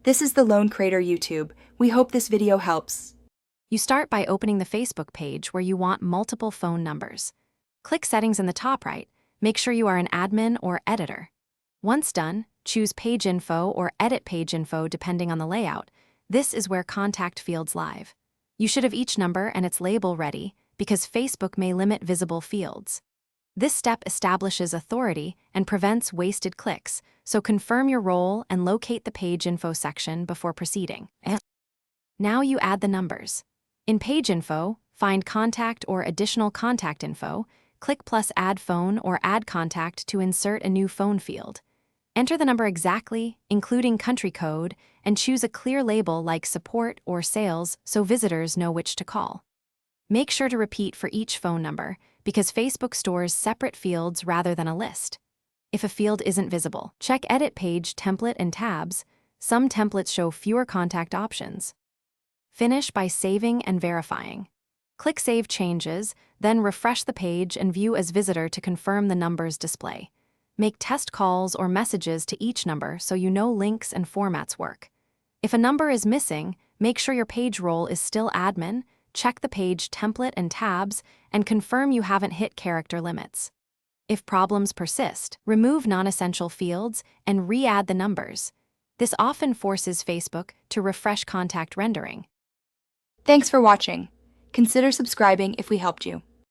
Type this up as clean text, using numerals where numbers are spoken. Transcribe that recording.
This is the Lone Creator YouTube. We hope this video helps. You start by opening the Facebook page where you want multiple phone numbers. Click Settings in the top right. Make sure you are an admin or editor. Once done, choose Page Info or Edit Page Info depending on the layout. This is where contact fields live. You should have each number and its label ready because Facebook may limit visible fields. This step establishes authority and prevents wasted clicks, so confirm your role and locate the Page Info section before proceeding. Now you add the numbers. In Page Info, find Contact or Additional Contact Info, click plus Add Phone or Add Contact to insert a new phone field. Enter the number exactly, including country code, and choose a clear label like Support or Sales so visitors know which to call. Make sure to repeat for each phone number, because Facebook stores separate fields rather than a list. If a field isn't visible, check Edit Page, Template, and Tabs. Some templates show fewer contact options. Finish by saving and verifying. Click Save Changes, then refresh the page and view as visitor to confirm the numbers display. Make test calls or messages to each number so you know links and formats work. If a number is missing, make sure your page role is still admin, check the page template and tabs, and confirm you haven't hit character limits. If problems persist, remove non-essential fields and re-add the numbers. This often forces Facebook to refresh contact rendering. Thanks for watching. Consider subscribing if we helped you.